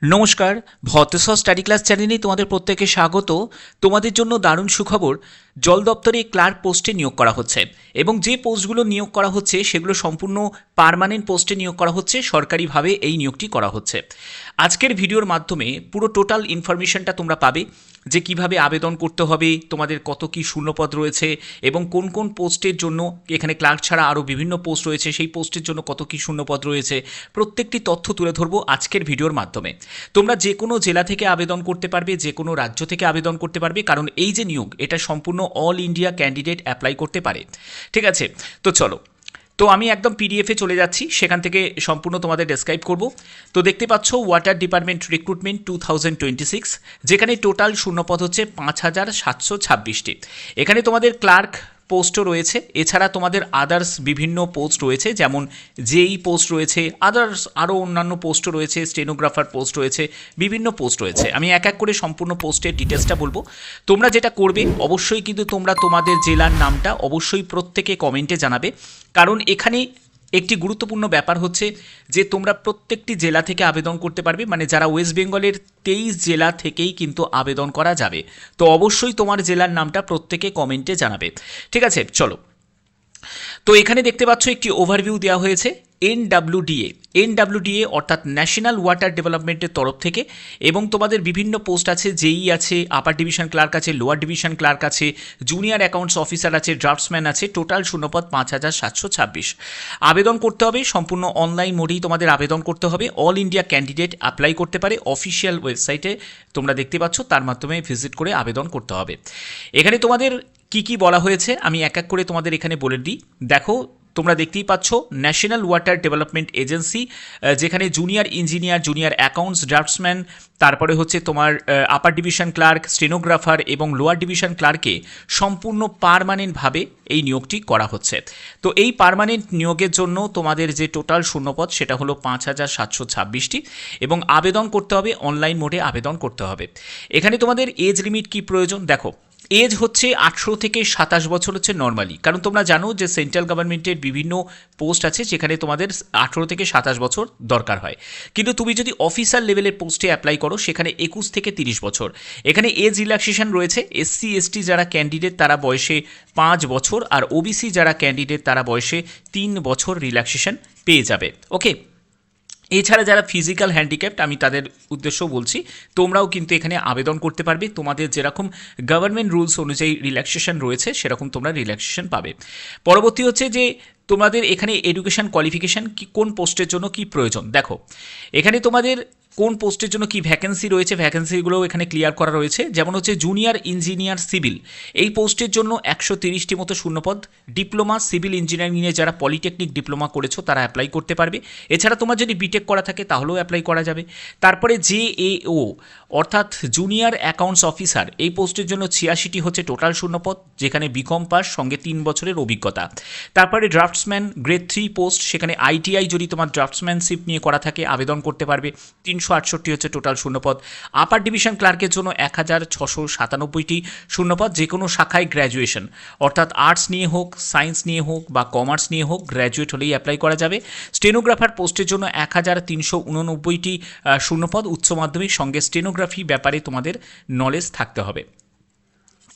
নমস্কার, ভতেশ্বর study class চ্যানেলে তোমাদের প্রত্যেককে স্বাগত। তোমাদের জন্য দারুণ সুখবর, জল দপ্তরে ক্লার্ক পোস্টে নিয়োগ করা হচ্ছে এবং যে পোস্টগুলো নিয়োগ করা হচ্ছে সেগুলো সম্পূর্ণ পার্মানেন্ট পোস্টে নিয়োগ করা হচ্ছে, সরকারিভাবে এই নিয়োগটি করা হচ্ছে। আজকের ভিডিওর মাধ্যমে পুরো টোটাল ইনফরমেশনটা তোমরা পাবে, যে কিভাবে আবেদন করতে হবে, তোমাদের কত কি শূন্যপদ রয়েছে এবং কোন কোন পোস্টের জন্য, এখানে ক্লার্ক ছাড়া আরও বিভিন্ন পোস্ট রয়েছে, সেই পোস্টের জন্য কত কি শূন্যপদ রয়েছে, প্রত্যেকটি তথ্য তুলে ধরবো আজকের ভিডিওর মাধ্যমে। তোমরা যে কোনো জেলা থেকে আবেদন করতে পারবে, যে কোনো রাজ্য থেকে আবেদন করতে পারবে, কারণ এই যে নিয়োগ, এটা সম্পূর্ণ অল ইন্ডিয়া ক্যান্ডিডেট অ্যাপ্লাই করতে পারে। ঠিক আছে, তো চলো, তো আমি একদম পিডিএফে চলে যাচ্ছি, সেখান থেকে সম্পূর্ণ তোমাদের ডেসক্রাইব করব। তো দেখতে পাচ্ছ ওয়াটার ডিপার্টমেন্ট রিক্রুটমেন্ট 2026, যেখানে টোটাল শূন্যপদ হচ্ছে 5726টি। এখানে তোমাদের ক্লার্ক পোস্টও রয়েছে, এছাড়া তোমাদের আদার্স বিভিন্ন পোস্ট রয়েছে, যেমন জেই পোস্ট রয়েছে, আদার্স আরও অন্যান্য পোস্টও রয়েছে, স্টেনোগ্রাফার পোস্ট রয়েছে, বিভিন্ন পোস্ট রয়েছে। আমি এক এক করে সম্পূর্ণ পোস্টের ডিটেলসটা বলবো। তোমরা যেটা করবে, অবশ্যই কিন্তু তোমরা তোমাদের জেলার নামটা অবশ্যই প্রত্যেকে কমেন্টে জানাবে, কারণ এখানে একটি গুরুত্বপূর্ণ ব্যাপার হচ্ছে যে তোমরা প্রত্যেকটি জেলা থেকে আবেদন করতে পারবে, মানে যারা ওয়েস্ট বেঙ্গলের 23 জেলা থেকেই কিন্তু আবেদন করা যাবে। তো অবশ্যই তোমার জেলার নামটা প্রত্যেকে কমেন্টে জানাবে। ঠিক আছে, চলো। তো এখানে দেখতে পাচ্ছ একটি ওভারভিউ দেওয়া হয়েছে এনডব্লিউডিএ অর্থাৎ ন্যাশনাল ওয়াটার ডেভেলপমেন্টের তরফ থেকে, এবং তোমাদের বিভিন্ন পোস্ট আছে, জেই আছে, আপার ডিভিশন ক্লার্ক আছে, লোয়ার ডিভিশন ক্লার্ক আছে, জুনিয়র অ্যাকাউন্টস অফিসার আছে, ড্রাফটসম্যান আছে, টোটাল শূন্যপদ 5726। আবেদন করতে হবে সম্পূর্ণ অনলাইন মোডেই, তোমাদের আবেদন করতে হবে। অল ইন্ডিয়া ক্যান্ডিডেট অ্যাপ্লাই করতে পারে, অফিসিয়াল ওয়েবসাইটে তোমরা দেখতে পাচ্ছ, তার মাধ্যমে ভিজিট করে আবেদন করতে হবে। এখানে তোমাদের কি কি বলা হয়েছে আমি এক এক করে তোমাদের এখানে বলে দিই। দেখো, তোমরা দেখতেই পাচ্ছ ন্যাশনাল ওয়াটার ডেভেলপমেন্ট এজেন্সি, যেখানে junior engineer, junior accounts, draughtsman, তারপরে হচ্ছে তোমার আপার ডিভিশন ক্লার্ক, স্টেনোগ্রাফার এবং লোয়ার ডিভিশন ক্লার্কে সম্পূর্ণ পার্মানেন্টভাবে এই নিয়োগটি করা হচ্ছে। তো এই পার্মানেন্ট নিয়োগের জন্য তোমাদের যে টোটাল শূন্যপদ সেটা হলো 5726টি, এবং আবেদন করতে হবে অনলাইন মোডে আবেদন করতে হবে। এখানে তোমাদের এজ লিমিট কি প্রয়োজন, দেখো এজ হচ্ছে 18 থেকে 27 বছর হচ্ছে নর্মালি, কারণ তোমরা জানো যে সেন্ট্রাল গভর্নমেন্টের বিভিন্ন পোস্ট আছে যেখানে তোমাদের 18 থেকে 27 বছর দরকার হয়, কিন্তু তুমি যদি অফিসার লেভেলের পোস্টে অ্যাপ্লাই করো সেখানে 21 থেকে 30 বছর। এখানে এজ রিল্যাক্সেশন রয়েছে, এসসি এসটি যারা ক্যান্ডিডেট তারা বয়সে 5 বছর, আর ওবিসি যারা ক্যান্ডিডেট তারা বয়সে 3 বছর রিল্যাক্সেশন পেয়ে যাবে। ওকে, এছাড়া যারা ফিজিক্যাল হ্যান্ডিক্যাপ্ট, আমি তাদের উদ্দেশ্য বলছি, তোমরাও কিন্তু এখানে আবেদন করতে পারবে। তোমাদের যেরকম গভর্নমেন্ট রুলস অনুযায়ী রিল্যাক্সেশন রয়েছে সেরকম তোমরা রিল্যাক্সেশন পাবে। পরবর্তী হচ্ছে যে তোমাদের এখানে এডুকেশন কোয়ালিফিকেশান কি, কোন পোস্টের জন্য কি প্রয়োজন। দেখো এখানে তোমাদের কোন পোস্টের জন্য কি ভ্যাকেন্সি রয়েছে, ভ্যাকেন্সিগুলোও এখানে ক্লিয়ার করা রয়েছে। যেমন হচ্ছে জুনিয়র ইঞ্জিনিয়ার সিভিল, এই পোস্টের জন্য 130টি মতো শূন্যপদ। ডিপ্লোমা সিভিল ইঞ্জিনিয়ারিংয়ে যারা পলিটেকনিক ডিপ্লোমা করেছো তারা অ্যাপ্লাই করতে পারবে। এছাড়া তোমার যদি বিটেক করা থাকে তাহলেও অ্যাপ্লাই করা যাবে। তারপরে জেএও অর্থাৎ জুনিয়র অ্যাকাউন্টস অফিসার, এই পোস্টের জন্য 86টি হচ্ছে টোটাল শূন্যপদ, যেখানে বিকম পাস সঙ্গে 3 বছরের অভিজ্ঞতা। তারপরে ড্রাফটসম্যান গ্রেড 3 পোস্ট, সেখানে আইটিআই যদি তোমার ড্রাফটসম্যানশিপ নিয়ে করা থাকে আবেদন করতে পারবে, 368 হচ্ছে টোটাল শূন্যপদ। আপার ডিভিশন ক্লার্কের জন্য 1697টি শূন্যপদ, যে কোনো শাখায় গ্র্যাজুয়েশন, অর্থাৎ আর্টস নিয়ে হোক, সায়েন্স নিয়ে হোক বা কমার্স নিয়ে হোক, গ্র্যাজুয়েট হলেই অ্যাপ্লাই করা যাবে। স্টেনোগ্রাফার পোস্টের জন্য 1389টি শূন্যপদ, উচ্চ মাধ্যমিক সঙ্গে স্টেনোগ্রাফি ব্যাপারে তোমাদের নলেজ থাকতে হবে।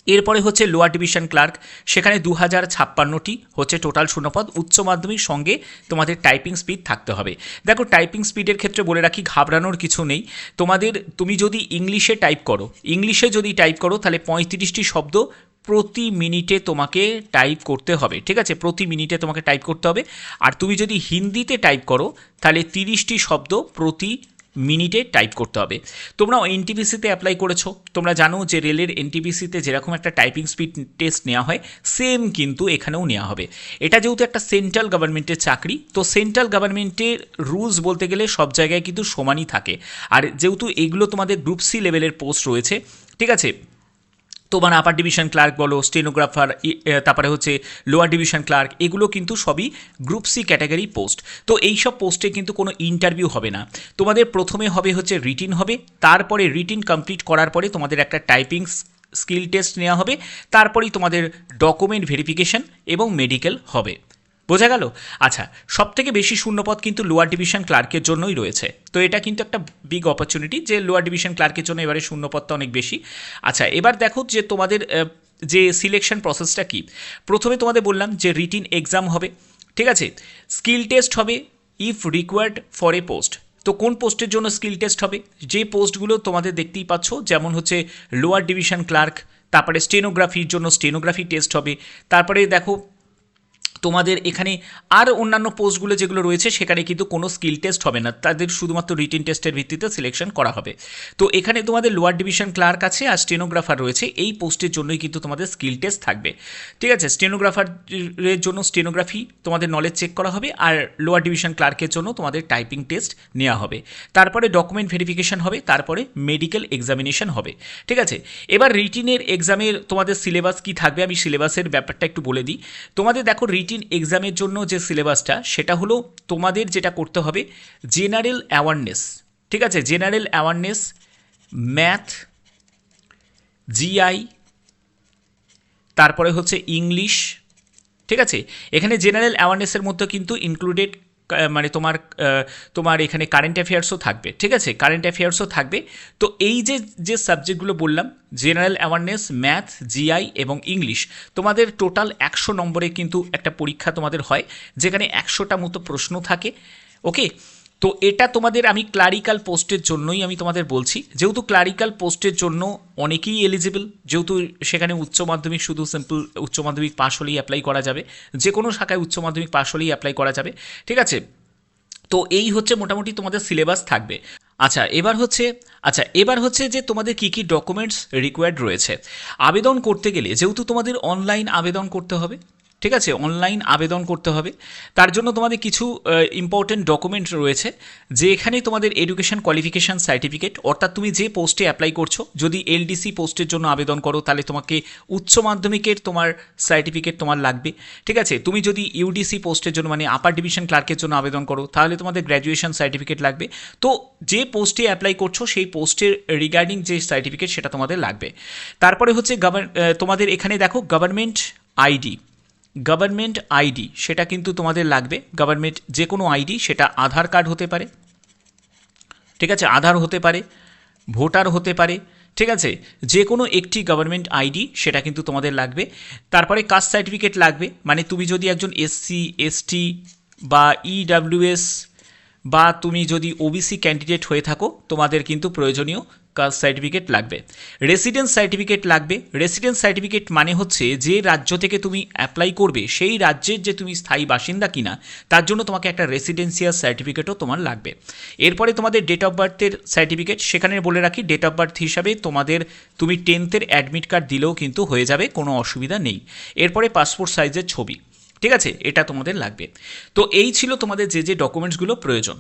এরপরে হচ্ছে লোয়ার ডিভিশন ক্লার্ক, সেখানে 2056টি হচ্ছে টোটাল শূন্যপদ, উচ্চ মাধ্যমিক সঙ্গে তোমাদের টাইপিং স্পিড থাকতে হবে। দেখো টাইপিং স্পিডের ক্ষেত্রে বলে রাখি, ঘাবড়ানোর কিছু নেই। তুমি যদি ইংলিশে টাইপ করো তাহলে 35টি শব্দ প্রতি মিনিটে তোমাকে টাইপ করতে হবে। ঠিক আছে, প্রতি মিনিটে তোমাকে টাইপ করতে হবে। আর তুমি যদি হিন্দিতে টাইপ করো তাহলে 30টি শব্দ প্রতি মিনিটে টাইপ করতে হবে। তোমরা এনটিপিসিতে অ্যাপ্লাই করেছো, তোমরা জানো যে রেলের এনটিপিসিতে যেরকম একটা টাইপিং স্পিড টেস্ট নেওয়া হয় সেম কিন্তু এখানেও নেওয়া হবে। এটা যেহেতু একটা সেন্ট্রাল গভর্নমেন্টের চাকরি, তো সেন্ট্রাল গভর্নমেন্টের রুলস বলতে গেলে সব জায়গায় কিন্তু সমানই থাকে। আর যেহেতু এগুলো তোমাদের গ্রুপ সি লেভেলের পোস্ট রয়েছে, ঠিক আছে, তোমার আপার ডিভিশন ক্লার্ক বলো, স্টেনোগ্রাফার, তারপরে হচ্ছে লোয়ার ডিভিশন ক্লার্ক, এগুলো কিন্তু সবই গ্রুপ সি ক্যাটাগরি পোস্ট। তো এই সব পোস্টে কিন্তু কোনো ইন্টারভিউ হবে না, তোমাদের প্রথমে হবে হচ্ছে রিটিন হবে, তারপরে রিটিন কমপ্লিট করার পরে তোমাদের একটা টাইপিং স্কিল টেস্ট নেওয়া হবে, তারপরেই তোমাদের ডকুমেন্ট ভেরিফিকেশন এবং মেডিকেল হবে। বোঝা গেল? আচ্ছা, সবথেকে বেশি শূন্যপদ কিন্তু লোয়ার ডিভিশন ক্লার্কের জন্যই রয়েছে। তো এটা কিন্তু একটা বিগ অপরচুনিটি যে লোয়ার ডিভিশন ক্লার্কের জন্য এবারে শূন্যপদটা অনেক বেশি। আচ্ছা, এবার দেখো যে তোমাদের যে সিলেকশন প্রসেসটা কি। প্রথমে তোমাদের বললাম যে রিটিন এক্সাম হবে, ঠিক আছে? স্কিল টেস্ট হবে if required for a post. তো কোন পোস্টের জন্য স্কিল টেস্ট হবে? যে পোস্টগুলো তোমাদের দেখতেই পাচ্ছ, যেমন হচ্ছে লোয়ার ডিভিশন ক্লার্ক, তারপরে স্টেনোগ্রাফির জন্য স্টেনোগ্রাফি টেস্ট হবে, তারপরে দেখো তোমাদের এখানে আর অন্যান্য পোস্টগুলো যেগুলো রয়েছে সেখানে কিন্তু কোনো স্কিল টেস্ট হবে না, তাদের শুধুমাত্র রিটিন টেস্টের ভিত্তিতে সিলেকশন করা হবে। তো এখানে তোমাদের লোয়ার ডিভিশন ক্লার্ক আছে আর স্টেনোগ্রাফার রয়েছে, এই পোস্টের জন্যই কিন্তু তোমাদের স্কিল টেস্ট থাকবে, ঠিক আছে? স্টেনোগ্রাফারের জন্য স্টেনোগ্রাফি তোমাদের নলেজ চেক করা হবে, আর লোয়ার ডিভিশন ক্লার্কের জন্য তোমাদের টাইপিং টেস্ট নেওয়া হবে, তারপরে ডকুমেন্ট ভেরিফিকেশন হবে, তারপরে মেডিকেল এক্সামিনেশন হবে, ঠিক আছে? এবার রিটিনের এক্সামের তোমাদের সিলেবাস কি থাকবে, আমি সিলেবাসের ব্যাপারটা একটু বলে দিই। তোমাদের দেখো রিটিন এক্সামের জন্য যে সিলেবাসটা সেটা হলো তোমাদের যেটা করতে হবে জেনারেল অ্যাওয়ারনেস, ঠিক আছে? জেনারেল অ্যাওয়ারনেস, ম্যাথ, জিআই, তারপরে হচ্ছে ইংলিশ, ঠিক আছে? এখানে জেনারেল অ্যাওয়ারনেসের মধ্যে কিন্তু ইনক্লুডেড মানে তোমার এখানে কারেন্ট অ্যাফেয়ার্সও থাকবে, ঠিক আছে? কারেন্ট অ্যাফেয়ার্সও থাকবে। তো এই যে সাবজেক্টগুলো বললাম, জেনারেল অ্যাওয়ারনেস, ম্যাথ, জিআই এবং ইংলিশ, তোমাদের টোটাল 100 নম্বরে কিন্তু একটা পরীক্ষা তোমাদের হয়, যেখানে 100টা মতো প্রশ্ন থাকে, ওকে? তো এটা তোমাদের আমি ক্লারিক্যাল পোস্টের জন্যই আমি তোমাদের বলছি, যেহেতু ক্লারিক্যাল পোস্টের জন্য অনেকেই এলিজিবল, যেহেতু সেখানে উচ্চ মাধ্যমিক শুধু সিম্পল উচ্চ মাধ্যমিক পাশ হলেই অ্যাপ্লাই করা যাবে, যে কোনো শাখায় উচ্চ মাধ্যমিক পাশ হলেই অ্যাপ্লাই করা যাবে, ঠিক আছে? তো এই হচ্ছে মোটামুটি তোমাদের সিলেবাস থাকবে। এবার হচ্ছে যে তোমাদের কী কী ডকুমেন্টস রিকোয়ার্ড রয়েছে। আবেদন করতে গেলে যেহেতু তোমাদের অনলাইন আবেদন করতে হবে, ঠিক আছে? অনলাইন আবেদন করতে হবে, তার জন্য তোমাদের কিছু ইম্পর্টেন্ট ডকুমেন্ট রয়েছে, যে এখানে তোমাদের এডুকেশন কোয়ালিফিকেশান সার্টিফিকেট, অর্থাৎ তুমি যে পোস্টে অ্যাপ্লাই করছো, যদি এলডিসি পোস্টের জন্য আবেদন করো তাহলে তোমাকে উচ্চ মাধ্যমিকের তোমার সার্টিফিকেট তোমার লাগবে, ঠিক আছে? তুমি যদি ইউডিসি পোস্টের জন্য মানে আপার ডিভিশন ক্লার্কের জন্য আবেদন করো তাহলে তোমাদের গ্র্যাজুয়েশন সার্টিফিকেট লাগবে। তো যে পোস্টে অ্যাপ্লাই করছো সেই পোস্টের রিগার্ডিং যে সার্টিফিকেট সেটা তোমাদের লাগবে। তারপরে হচ্ছে তোমাদের এখানে দেখো গভর্নমেন্ট আইডি সেটা কিন্তু তোমাদের লাগবে। গভর্নমেন্ট যে কোনো আইডি, সেটা আধার কার্ড হতে পারে, ঠিক আছে? আধার হতে পারে, ভোটার হতে পারে, ঠিক আছে? যে কোনো একটি গভর্নমেন্ট আইডি সেটা কিন্তু তোমাদের লাগবে। তারপরে কাস্ট সার্টিফিকেট লাগবে, মানে তুমি যদি একজন এসসি, এসটি বা ইডাব্লিউএস বা তুমি যদি ওবিসি ক্যান্ডিডেট হয়ে থাকো তোমাদের কিন্তু প্রয়োজনীয় কাস্ট সার্টিফিকেট লাগবে। রেসিডেন্স সার্টিফিকেট লাগবে। রেসিডেন্স সার্টিফিকেট মানে হচ্ছে যে রাজ্য থেকে তুমি অ্যাপ্লাই করবে সেই রাজ্যের যে তুমি স্থায়ী বাসিন্দা কিনা তার জন্য তোমাকে একটা রেসিডেন্সিয়াল সার্টিফিকেটও তোমার লাগবে। এরপরে তোমাদের ডেট অফ বার্থের সার্টিফিকেট, সেখানে বলে রাখি ডেট অফ বার্থ হিসাবে তুমি 10th অ্যাডমিট কার্ড দিলেও কিন্তু হয়ে যাবে, কোনো অসুবিধা নেই। এরপরে পাসপোর্ট সাইজের ছবি, ঠিক আছে? এটা তোমাদের লাগবে। তো এই ছিল তোমাদের যে ডকুমেন্টসগুলো প্রয়োজন।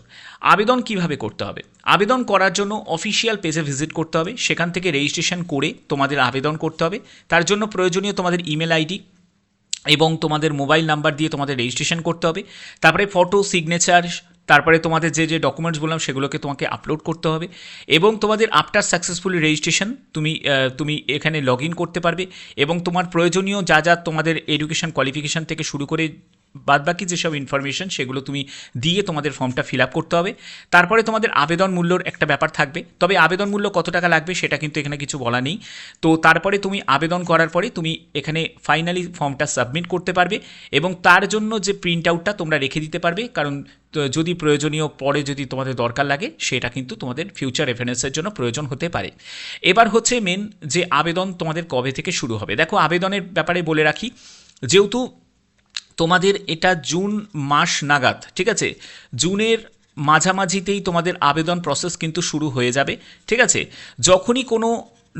আবেদন কিভাবে করতে হবে? আবেদন করার জন্য অফিসিয়াল পেজে ভিজিট করতে হবে, সেখান থেকে রেজিস্ট্রেশন করে তোমাদের আবেদন করতে হবে। তার জন্য প্রয়োজনীয় তোমাদের ইমেল আইডি এবং তোমাদের মোবাইল নাম্বার দিয়ে তোমাদের রেজিস্ট্রেশন করতে হবে। তারপরে ফটো, সিগনেচার, তারপরে তোমাদের যে ডকুমেন্টস বললাম সেগুলোকে তোমাকে আপলোড করতে হবে, এবং তোমাদের আফটার সাকসেসফুলি রেজিস্ট্রেশন তুমি এখানে লগ ইন করতে পারবে, এবং তোমার প্রয়োজনীয় যা তোমাদের এডুকেশন কোয়ালিফিকেশান থেকে শুরু করে বাদবাকি যেসব ইনফরমেশন সেগুলো তুমি দিয়ে তোমাদের ফর্মটা ফিল আপ করতে হবে। তারপরে তোমাদের আবেদন মূল্যর একটা ব্যাপার থাকবে, তবে আবেদন মূল্য কত টাকা লাগবে সেটা কিন্তু এখানে কিছু বলা নেই। তো তারপরে তুমি আবেদন করার পরে তুমি এখানে ফাইনালি ফর্মটা সাবমিট করতে পারবে, এবং তার জন্য যে প্রিন্ট আউটটা তোমরা রেখে দিতে পারবে, কারণ যদি প্রয়োজনীয় পরে যদি তোমাদের দরকার লাগে সেটা কিন্তু তোমাদের ফিউচার রেফারেন্সের জন্য প্রয়োজন হতে পারে। এবার হচ্ছে মেন যে আবেদন তোমাদের কবে থেকে শুরু হবে। দেখো আবেদনের ব্যাপারে বলে রাখি, যেহেতু তোমাদের এটা জুন মাস নাগাদ, ঠিক আছে? জুনের মাঝামাঝিতেই তোমাদের আবেদন প্রসেস কিন্তু শুরু হয়ে যাবে, ঠিক আছে? যখনই কোনো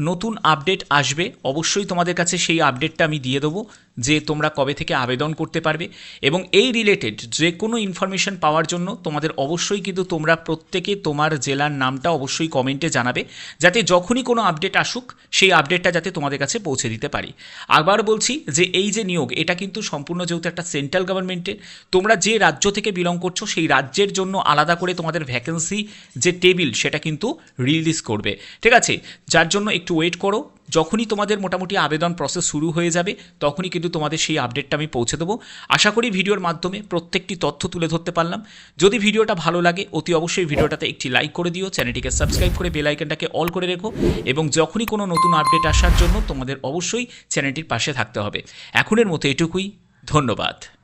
নতুন আপডেট আসবে অবশ্যই তোমাদের কাছে সেই আপডেটটা আমি দিয়ে দেবো, যে তোমরা কবে থেকে আবেদন করতে পারবে। এবং এই রিলেটেড যে কোনো ইনফরমেশন পাওয়ার জন্য তোমাদের অবশ্যই কিন্তু তোমরা প্রত্যেকে তোমার জেলার নামটা অবশ্যই কমেন্টে জানাবে, যাতে যখনই কোনো আপডেট আসুক সেই আপডেটটা যাতে তোমাদের কাছে পৌঁছে দিতে পারি। আবার বলছি যে এই যে নিয়োগ, এটা কিন্তু সম্পূর্ণ যেহেতু একটা সেন্ট্রাল গভর্নমেন্টের, তোমরা যে রাজ্য থেকে বিলং করছো সেই রাজ্যের জন্য আলাদা করে তোমাদের ভ্যাকেন্সি যে টেবিল সেটা কিন্তু রিলিজ করবে, ঠিক আছে? যার জন্য একটু ওয়েট করো, যখনই তোমাদের মোটামুটি আবেদন প্রসেস শুরু হয়ে যাবে তখনই কিন্তু তোমাদের সেই আপডেটটা আমি পৌঁছে দেবো। আশা করি ভিডিওর মাধ্যমে প্রত্যেকটি তথ্য তুলে ধরতে পারলাম। যদি ভিডিওটা ভালো লাগে অতি অবশ্যই ভিডিওটাতে একটি লাইক করে দিও, চ্যানেলটিকে সাবস্ক্রাইব করে বেল আইকনটাকে অল করে রেখো এবং যখনই কোনো নতুন আপডেট আসার জন্য তোমাদের অবশ্যই চ্যানেলটির পাশে থাকতে হবে। এখনের মতো এটুকুই, ধন্যবাদ।